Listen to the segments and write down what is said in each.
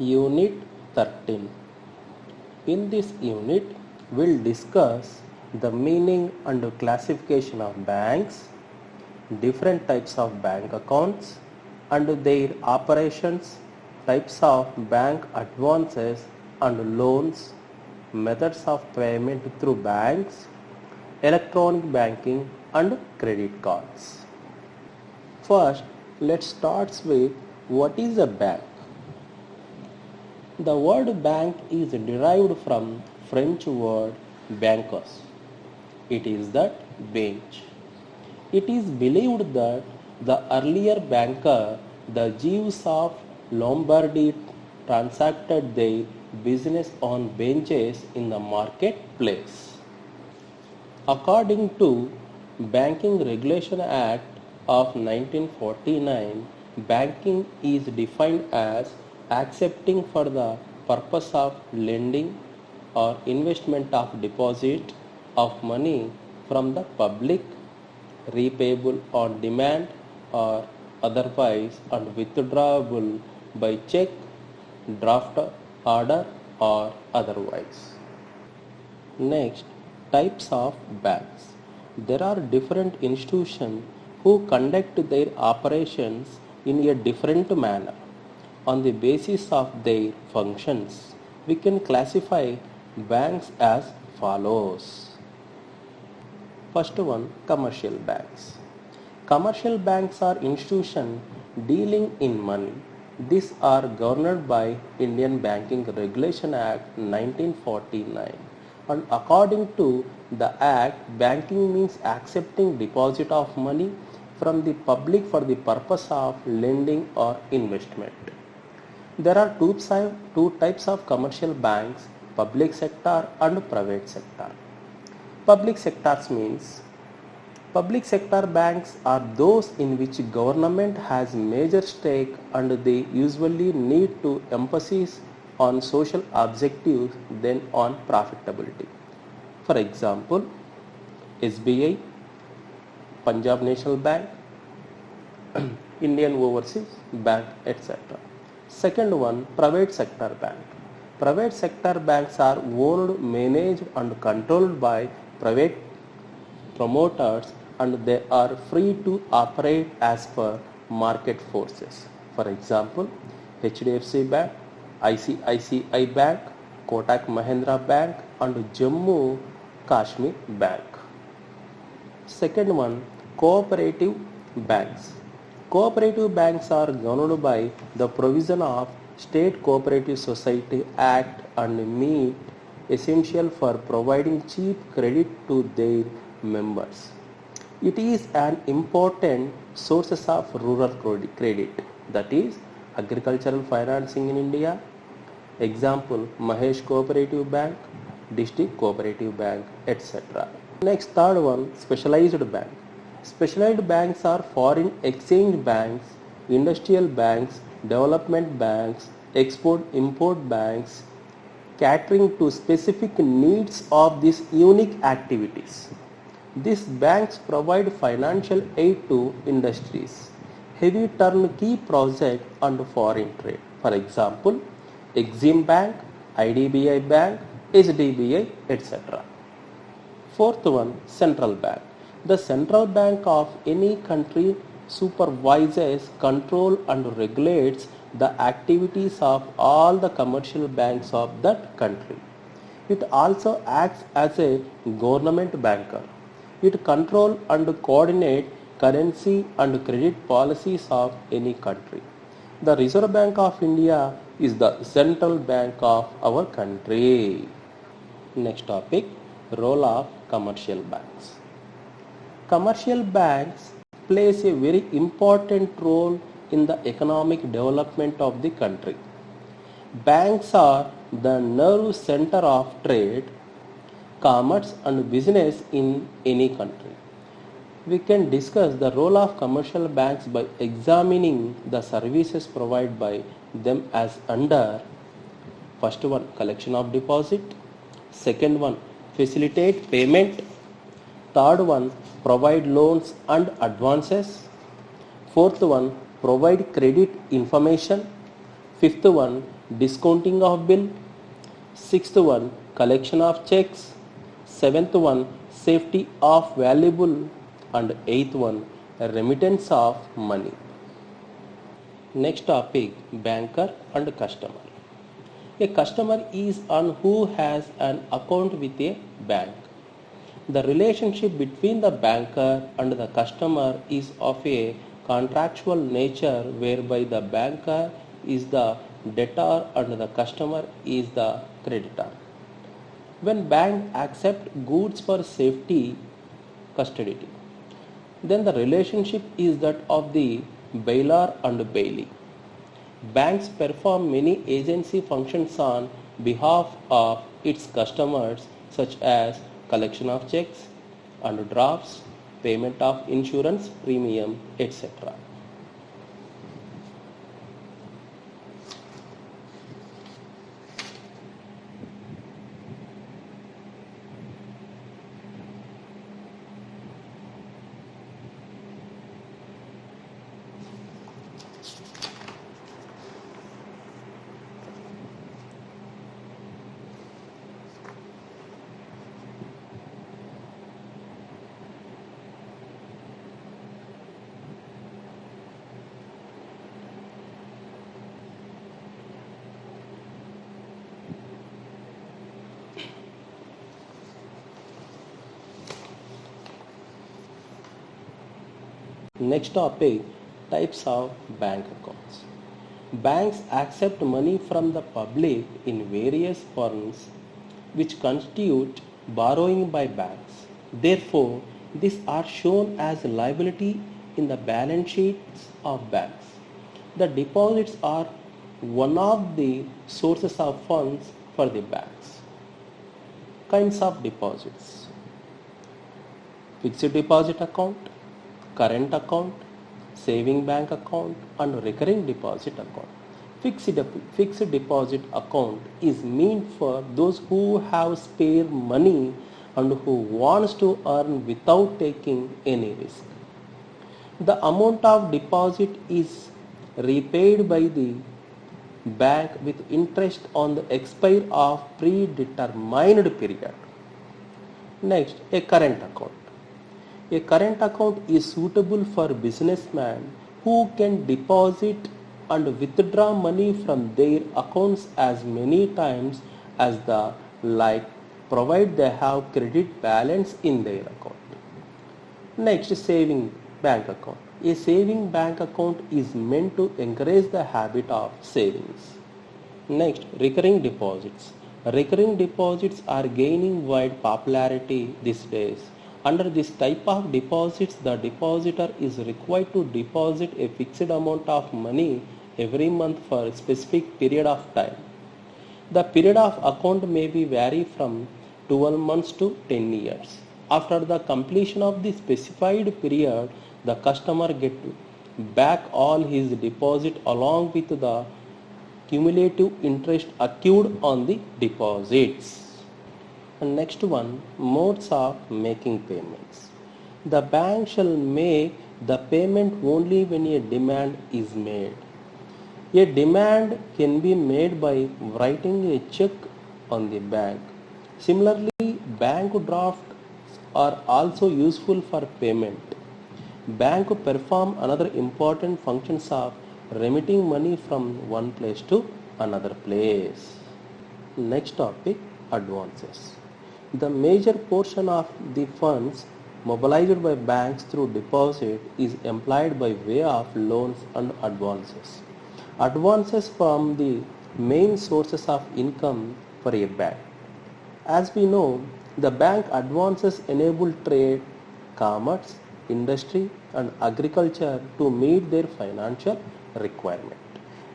Unit 13. In this unit, we'll discuss the meaning and classification of banks, different types of bank accounts and their operations, types of bank advances and loans, methods of payment through banks, electronic banking and credit cards. First, let's start with what is a bank. The word bank is derived from French word bankers. It is that bench. It is believed that the earlier banker, the Jews of Lombardy, transacted their business on benches in the marketplace. According to Banking Regulation Act of 1949, banking is defined as accepting for the purpose of lending or investment of deposit of money from the public, repayable on demand or otherwise and withdrawable by check, draft order or otherwise. Next, types of banks. There are different institutions who conduct their operations in a different manner. On the basis of their functions, we can classify banks as follows. First one, commercial banks. Commercial banks are institutions dealing in money. These are governed by Indian Banking Regulation Act 1949. And according to the Act, banking means accepting deposit of money from the public for the purpose of lending or investment. There are two types of commercial banks, public sector and private sector. Public sectors means public sector banks are those in which government has major stake and they usually need to emphasize on social objectives than on profitability. For example, SBI, Punjab National Bank, Indian Overseas Bank, etc. Second one, private sector bank. Private sector banks are owned, managed and controlled by private promoters and they are free to operate as per market forces. For example, HDFC Bank, ICICI Bank, Kotak Mahindra Bank and Jammu Kashmir Bank. Second one, cooperative banks. Cooperative banks are governed by the provision of State Cooperative Society Act and meet essential for providing cheap credit to their members. It is an important source of rural credit, that is agricultural financing in India. Example, Mahesh Cooperative Bank, District Cooperative Bank, etc. Next, third one, specialized bank. Specialized banks are foreign exchange banks, industrial banks, development banks, export-import banks, catering to specific needs of these unique activities. These banks provide financial aid to industries, heavy turnkey projects and foreign trade. For example, Exim Bank, IDBI Bank, HDBI, etc. Fourth one, central bank. The central bank of any country supervises, controls and regulates the activities of all the commercial banks of that country. It also acts as a government banker. It controls and coordinates currency and credit policies of any country. The Reserve Bank of India is the central bank of our country. Next topic, role of commercial banks. Commercial banks plays a very important role in the economic development of the country. Banks are the nerve center of trade, commerce and business in any country. We can discuss the role of commercial banks by examining the services provided by them as under. First one, collection of deposit. Second one, facilitate payment. Third one, provide loans and advances. Fourth one, provide credit information. Fifth one, discounting of bill. Sixth one, collection of checks. Seventh one, safety of valuable. And eighth one, remittance of money. Next topic, banker and customer. A customer is one who has an account with a bank. The relationship between the banker and the customer is of a contractual nature whereby the banker is the debtor and the customer is the creditor. When bank accept goods for safety custody, then the relationship is that of the bailor and bailee. Banks perform many agency functions on behalf of its customers such as collection of checks and drafts, payment of insurance premium, etc. Next topic, types of bank accounts. Banks accept money from the public in various forms which constitute borrowing by banks. Therefore, these are shown as liability in the balance sheets of banks. The deposits are one of the sources of funds for the banks. Kinds of deposits: fixed deposit account, current account, saving bank account and recurring deposit account. Fixed deposit account is meant for those who have spare money and who wants to earn without taking any risk. The amount of deposit is repaid by the bank with interest on the expire of predetermined period. Next, a current account. A current account is suitable for businessmen who can deposit and withdraw money from their accounts as many times as the like, provided they have credit balance in their account. Next, saving bank account. A saving bank account is meant to encourage the habit of savings. Next, recurring deposits. Recurring deposits are gaining wide popularity these days. Under this type of deposits, the depositor is required to deposit a fixed amount of money every month for a specific period of time. The period of account may be vary from 12 months to 10 years. After the completion of the specified period, the customer gets back all his deposit along with the cumulative interest accrued on the deposits. And next one, modes of making payments. The bank shall make the payment only when a demand is made. A demand can be made by writing a check on the bank. Similarly, bank drafts are also useful for payment. Bank perform another important functions of remitting money from one place to another place. Next topic, advances. The major portion of the funds mobilized by banks through deposit is employed by way of loans and advances. Advances form the main sources of income for a bank. As we know, the bank advances enable trade, commerce, industry and agriculture to meet their financial requirement.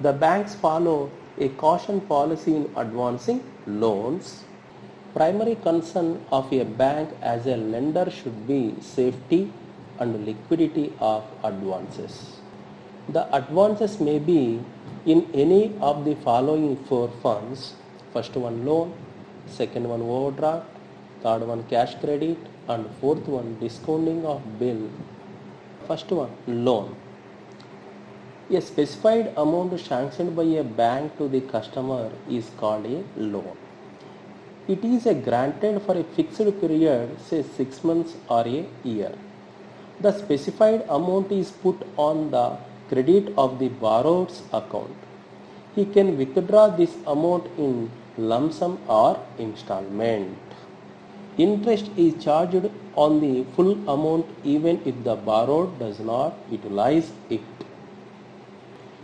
The banks follow a caution policy in advancing loans. Primary concern of a bank as a lender should be safety and liquidity of advances. The advances may be in any of the following four funds. First one loan, second one overdraft, third one cash credit and fourth one discounting of bill. First one loan. A specified amount sanctioned by a bank to the customer is called a loan. It is granted for a fixed period, say 6 months or a year. The specified amount is put on the credit of the borrower's account. He can withdraw this amount in lump sum or installment. Interest is charged on the full amount even if the borrower does not utilize it.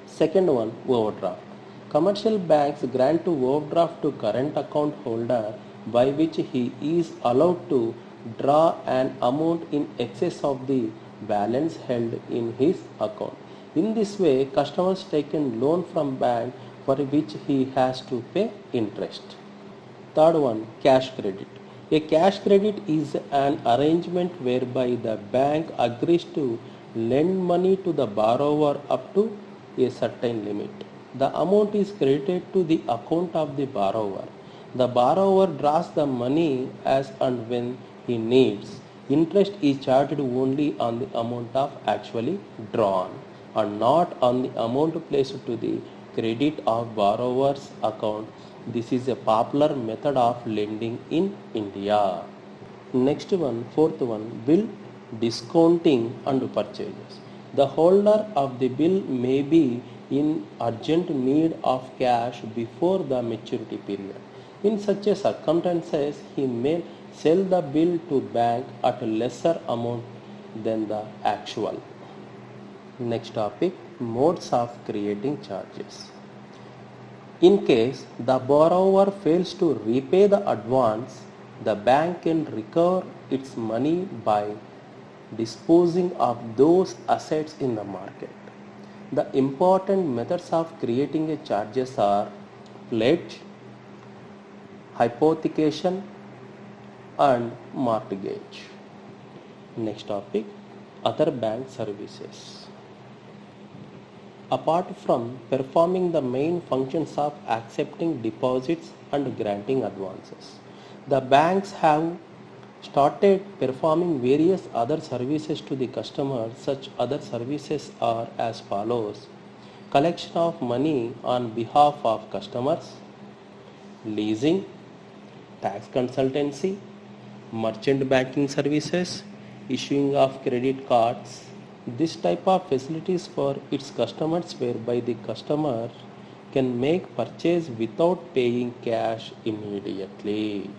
Second one, overdraft. Commercial banks grant to overdraft to current account holder by which he is allowed to draw an amount in excess of the balance held in his account. In this way, customers taken loan from bank for which he has to pay interest. Third one, cash credit. A cash credit is an arrangement whereby the bank agrees to lend money to the borrower up to a certain limit. The amount is credited to the account of the borrower. The borrower draws the money as and when he needs. Interest is charged only on the amount of actually drawn and not on the amount placed to the credit of borrower's account. This is a popular method of lending in India. Next one, fourth one, bill discounting and purchases. The holder of the bill may be in urgent need of cash before the maturity period. In such a circumstances, he may sell the bill to bank at a lesser amount than the actual. Next topic, modes of creating charges. In case the borrower fails to repay the advance, the bank can recover its money by disposing of those assets in the market. The important methods of creating a charges are pledge, hypothecation and mortgage. Next topic, other bank services. Apart from performing the main functions of accepting deposits and granting advances, the banks have started performing various other services to the customer. Such other services are as follows: collection of money on behalf of customers, leasing, tax consultancy, merchant banking services, issuing of credit cards. This type of facilities for its customers whereby the customer can make purchase without paying cash immediately.